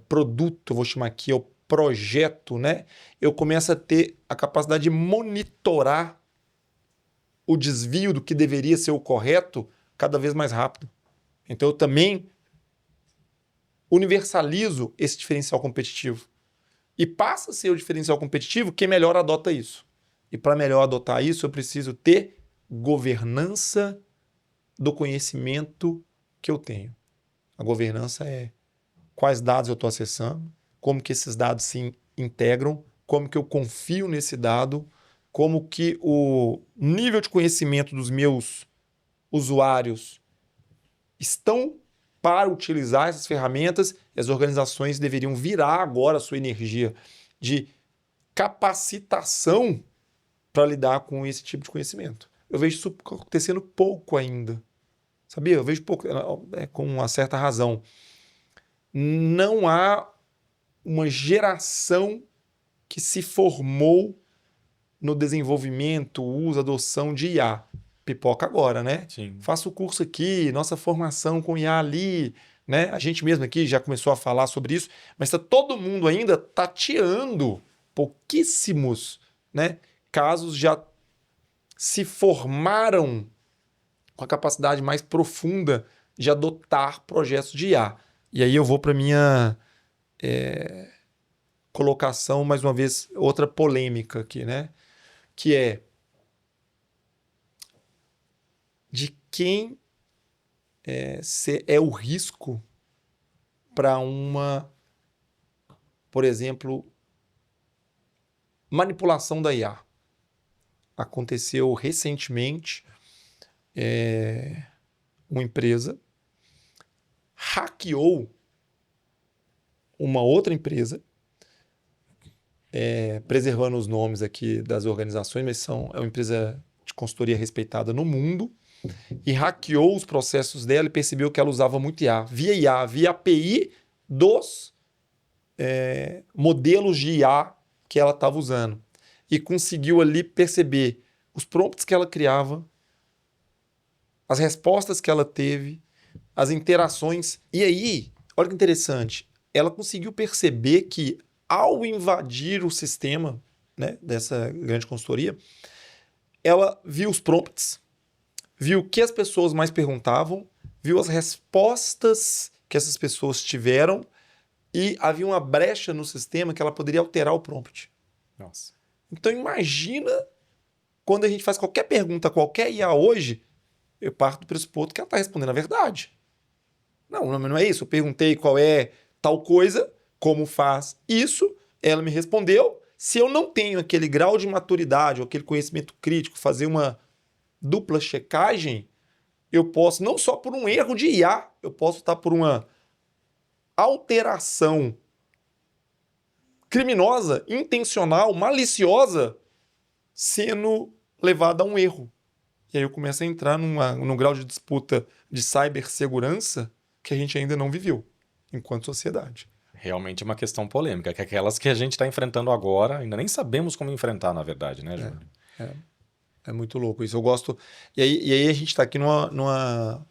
produto, eu vou chamar aqui, é o projeto, né? Eu começo a ter a capacidade de monitorar o desvio do que deveria ser o correto cada vez mais rápido. Então eu também universalizo esse diferencial competitivo. E passa a ser o diferencial competitivo quem melhor adota isso. E para melhor adotar isso, eu preciso ter governança do conhecimento que eu tenho. A governança é quais dados eu estou acessando, como que esses dados se integram, como que eu confio nesse dado, como que o nível de conhecimento dos meus usuários estão para utilizar essas ferramentas, e as organizações deveriam virar agora a sua energia de capacitação para lidar com esse tipo de conhecimento. Eu vejo isso acontecendo pouco ainda. Sabia? Eu vejo pouco, com uma certa razão. Não há uma geração que se formou no desenvolvimento, uso, adoção de IA. Pipoca agora, né? Sim. Faça o curso aqui, nossa formação com IA ali, né? A gente mesmo aqui já começou a falar sobre isso, mas está todo mundo ainda tateando. Pouquíssimos, né, casos já se formaram com a capacidade mais profunda de adotar projetos de IA. E aí eu vou para a minha colocação, mais uma vez, outra polêmica aqui, né? Que é de quem é o risco para uma, por exemplo, manipulação da IA. Aconteceu recentemente uma empresa hackeou uma outra empresa, preservando os nomes aqui das organizações, mas é uma empresa de consultoria respeitada no mundo, e hackeou os processos dela e percebeu que ela usava muito IA, via API dos modelos de IA que ela estava usando. E conseguiu ali perceber os prompts que ela criava, as respostas que ela teve, as interações. E aí, olha que interessante, ela conseguiu perceber que ao invadir o sistema, né, dessa grande consultoria, ela viu os prompts, viu o que as pessoas mais perguntavam, viu as respostas que essas pessoas tiveram e havia uma brecha no sistema que ela poderia alterar o prompt. Nossa. Então imagina quando a gente faz qualquer pergunta, qualquer IA hoje, eu parto do pressuposto que ela está respondendo a verdade. Não é isso. Eu perguntei qual é tal coisa, como faz isso, ela me respondeu. Se eu não tenho aquele grau de maturidade ou aquele conhecimento crítico, fazer uma dupla checagem, eu posso, não só por um erro de IA, eu posso estar por uma alteração criminosa, intencional, maliciosa, sendo levada a um erro. E aí eu começo a entrar num grau de disputa de cibersegurança que a gente ainda não viveu enquanto sociedade. Realmente é uma questão polêmica, que é aquelas que a gente está enfrentando agora, ainda nem sabemos como enfrentar, na verdade, né, Júlio? É muito louco isso. Eu gosto. E aí a gente está aqui numa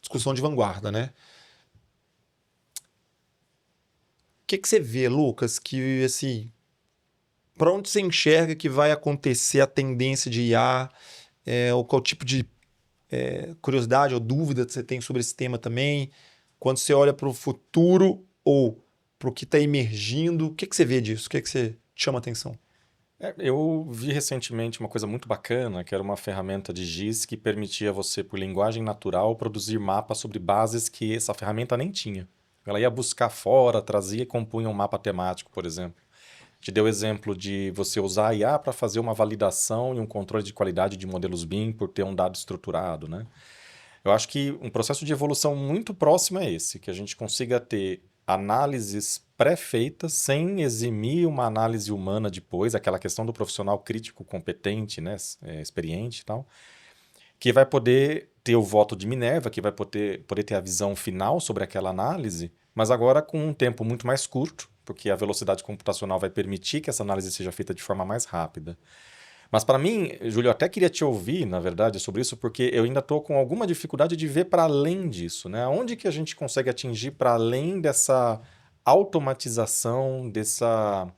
discussão de vanguarda, né? O que você vê, Lucas, que assim, para onde você enxerga que vai acontecer a tendência de IA, ou qual tipo de curiosidade ou dúvida que você tem sobre esse tema também? Quando você olha para o futuro ou para o que está emergindo, o que você vê disso? O que você chama atenção? Eu vi recentemente uma coisa muito bacana, que era uma ferramenta de GIS que permitia você, por linguagem natural, produzir mapas sobre bases que essa ferramenta nem tinha. Ela ia buscar fora, trazia e compunha um mapa temático, por exemplo. Te deu o exemplo de você usar a IA para fazer uma validação e um controle de qualidade de modelos BIM por ter um dado estruturado, né? Eu acho que um processo de evolução muito próximo é esse, que a gente consiga ter análises pré-feitas sem eximir uma análise humana depois, aquela questão do profissional crítico competente, né, experiente e tal, que vai poder ter o voto de Minerva, que vai poder ter a visão final sobre aquela análise, mas agora com um tempo muito mais curto, porque a velocidade computacional vai permitir que essa análise seja feita de forma mais rápida. Mas para mim, Júlio, eu até queria te ouvir, na verdade, sobre isso, porque eu ainda estou com alguma dificuldade de ver para além disso, né? Onde que a gente consegue atingir para além dessa automatização, dessa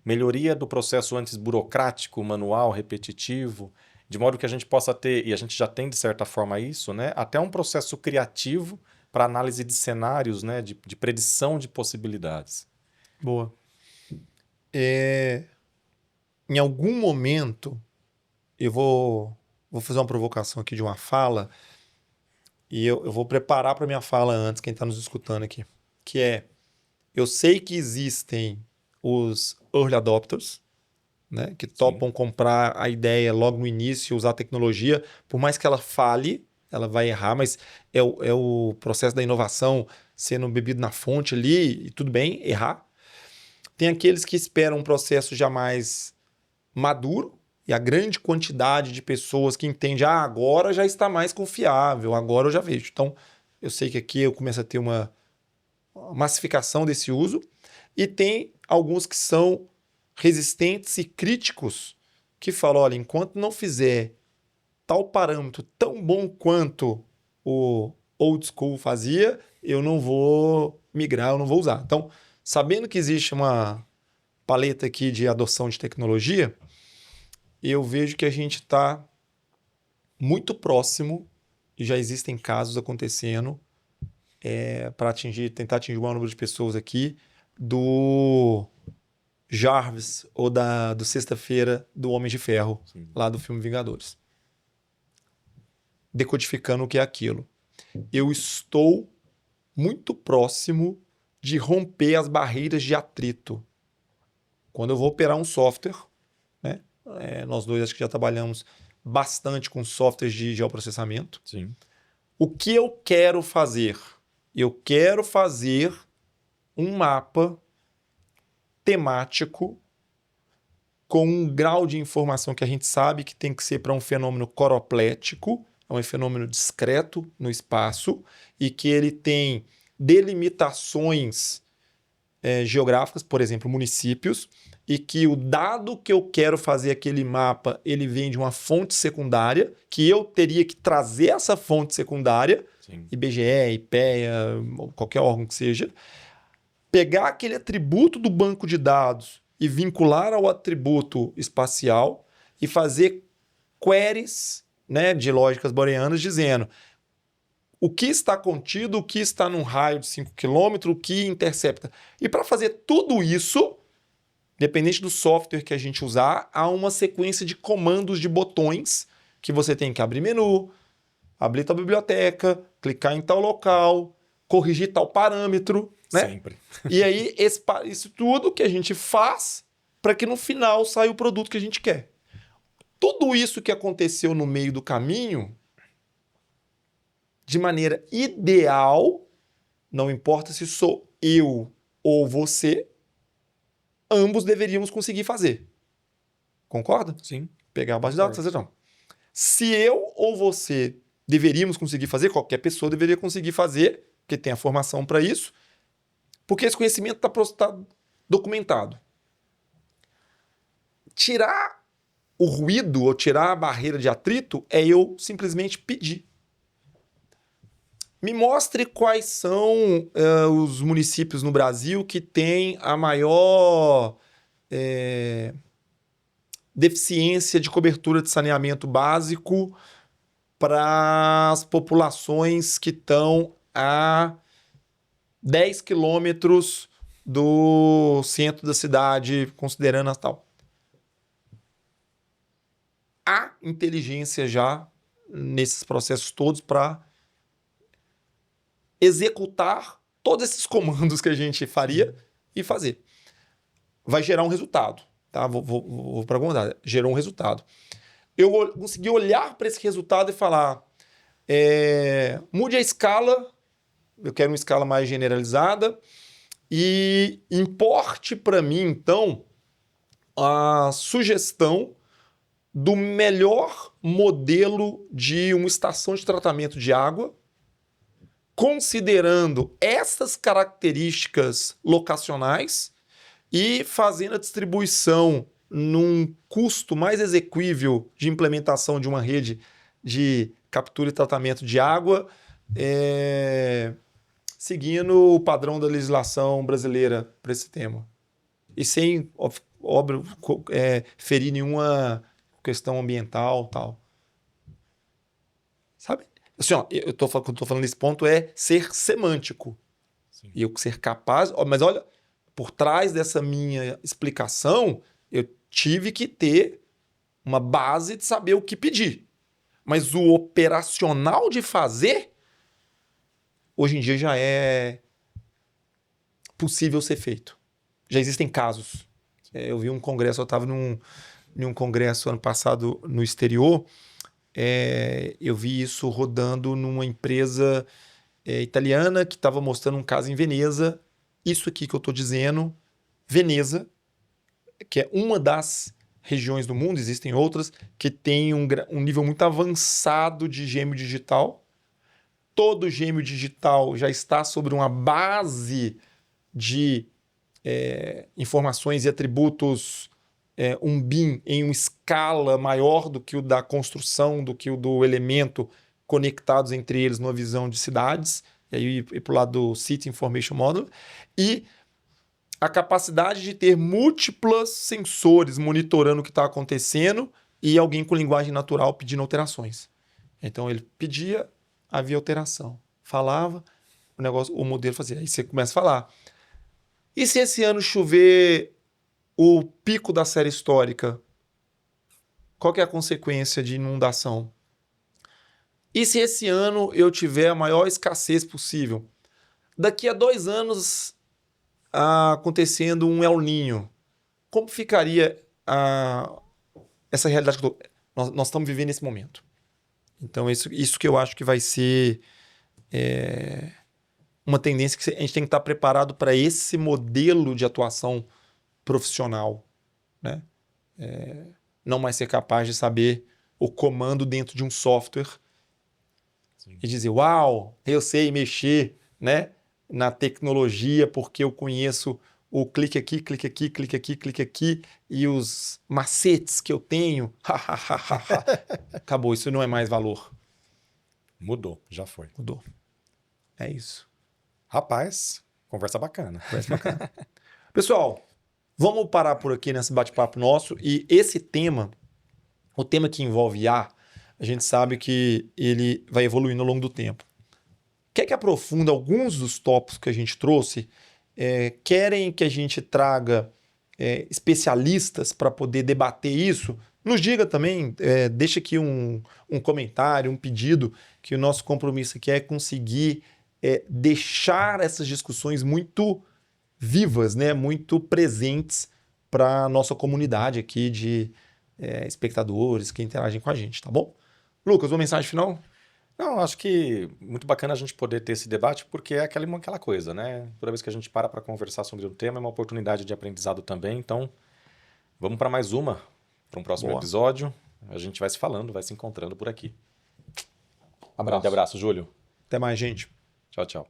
melhoria do processo antes burocrático, manual, repetitivo, de modo que a gente possa ter, e a gente já tem de certa forma isso, né? Até um processo criativo para análise de cenários, né? De predição de possibilidades. Boa. Em algum momento, eu vou fazer uma provocação aqui de uma fala e eu vou preparar para minha fala antes, quem está nos escutando aqui, que é, eu sei que existem os early adopters, né, que topam comprar a ideia logo no início, usar a tecnologia, por mais que ela fale, ela vai errar, mas é o processo da inovação sendo bebido na fonte ali, e tudo bem, errar. Tem aqueles que esperam um processo já mais maduro, e a grande quantidade de pessoas que entende, agora já está mais confiável, agora eu já vejo. Então, eu sei que aqui eu começo a ter uma massificação desse uso, e tem alguns que são resistentes e críticos, que falam, olha, enquanto não fizer tal parâmetro tão bom quanto o old school fazia, eu não vou migrar, eu não vou usar. Então, sabendo que existe uma paleta aqui de adoção de tecnologia, eu vejo que a gente está muito próximo, e já existem casos acontecendo, para tentar atingir o maior número de pessoas aqui, do Jarvis ou do Sexta-feira do Homem de Ferro, lá do filme Vingadores. Decodificando o que é aquilo. Eu estou muito próximo de romper as barreiras de atrito. Quando eu vou operar um software, né? Nós dois acho que já trabalhamos bastante com softwares de geoprocessamento. Sim. O que eu quero fazer? Eu quero fazer um mapa temático com um grau de informação que a gente sabe que tem que ser para um fenômeno coroplético, é um fenômeno discreto no espaço e que ele tem delimitações geográficas, por exemplo, municípios, e que o dado que eu quero fazer aquele mapa, ele vem de uma fonte secundária, que eu teria que trazer essa fonte secundária, Sim. IBGE, IPEA, qualquer órgão que seja, pegar aquele atributo do banco de dados e vincular ao atributo espacial e fazer queries, né, de lógicas booleanas dizendo o que está contido, o que está num raio de 5 km, o que intercepta. E para fazer tudo isso, dependente do software que a gente usar, há uma sequência de comandos de botões que você tem que abrir menu, abrir tal biblioteca, clicar em tal local, corrigir tal parâmetro, né? Sempre. E aí, isso tudo que a gente faz para que no final saia o produto que a gente quer. Tudo isso que aconteceu no meio do caminho, de maneira ideal, não importa se sou eu ou você, ambos deveríamos conseguir fazer. Concorda? Sim. Pegar a base de dados, fazer não. Se eu ou você deveríamos conseguir fazer, qualquer pessoa deveria conseguir fazer, porque tem a formação para isso, porque esse conhecimento está documentado. Tirar o ruído ou tirar a barreira de atrito é eu simplesmente pedir. Me mostre quais são os municípios no Brasil que têm a maior deficiência de cobertura de saneamento básico para as populações que estão a 10 quilômetros do centro da cidade, considerando as tal. Há inteligência já nesses processos todos para executar todos esses comandos que a gente faria e fazer. Vai gerar um resultado. Tá? Vou perguntar. Gerou um resultado. Eu consegui olhar para esse resultado e falar, mude a escala, eu quero uma escala mais generalizada, e importe para mim, então, a sugestão do melhor modelo de uma estação de tratamento de água, considerando essas características locacionais, e fazendo a distribuição num custo mais exequível de implementação de uma rede de captura e tratamento de água, seguindo o padrão da legislação brasileira para esse tema. E sem, óbvio, ferir nenhuma questão ambiental tal. Sabe? Assim, ó, eu tô falando nesse ponto é ser semântico. Sim. E eu ser capaz... Mas olha, por trás dessa minha explicação, eu tive que ter uma base de saber o que pedir. Mas o operacional de fazer, hoje em dia já é possível ser feito. Já existem casos. Eu vi um congresso, eu estava num congresso ano passado no exterior, eu vi isso rodando numa empresa italiana que estava mostrando um caso em Veneza. Isso aqui que eu estou dizendo, Veneza, que é uma das regiões do mundo, existem outras, que tem um nível muito avançado de gêmeo digital. Todo gêmeo digital já está sobre uma base de informações e atributos, um BIM em uma escala maior do que o da construção, do que o do elemento, conectados entre eles numa visão de cidades, e aí ir para o lado do City Information Model, e a capacidade de ter múltiplos sensores monitorando o que está acontecendo e alguém com linguagem natural pedindo alterações. Então ele pedia, havia alteração. Falava, o modelo fazia. Aí você começa a falar. E se esse ano chover o pico da série histórica? Qual que é a consequência de inundação? E se esse ano eu tiver a maior escassez possível? Daqui a 2 anos acontecendo um El Niño, como ficaria essa realidade que nós estamos vivendo nesse momento? Então, isso que eu acho que vai ser uma tendência que a gente tem que estar preparado para esse modelo de atuação profissional, né? Não mais ser capaz de saber o comando dentro de um software. Sim. E dizer, uau, eu sei mexer, né, na tecnologia porque eu conheço o clique aqui, clique aqui, clique aqui, clique aqui e os macetes que eu tenho. Acabou, isso não é mais valor. Mudou, já foi. Mudou. É isso. Rapaz, conversa bacana. Conversa bacana. Pessoal, vamos parar por aqui nesse bate-papo nosso. E esse tema, o tema que envolve IA, a gente sabe que ele vai evoluindo ao longo do tempo. Quer que aprofunda alguns dos tópicos que a gente trouxe? Querem que a gente traga especialistas para poder debater isso? Nos diga também, deixa aqui um comentário, um pedido, que o nosso compromisso aqui é conseguir deixar essas discussões muito vivas, né? Muito presentes para a nossa comunidade aqui de espectadores que interagem com a gente, tá bom? Lucas, uma mensagem final? Não, acho que muito bacana a gente poder ter esse debate, porque é aquela coisa, né? Toda vez que a gente para conversar sobre um tema, é uma oportunidade de aprendizado também. Então, vamos para mais uma, para um próximo episódio. A gente vai se falando, vai se encontrando por aqui. Abraço. Grande abraço, Júlio. Até mais, gente. Tchau, tchau.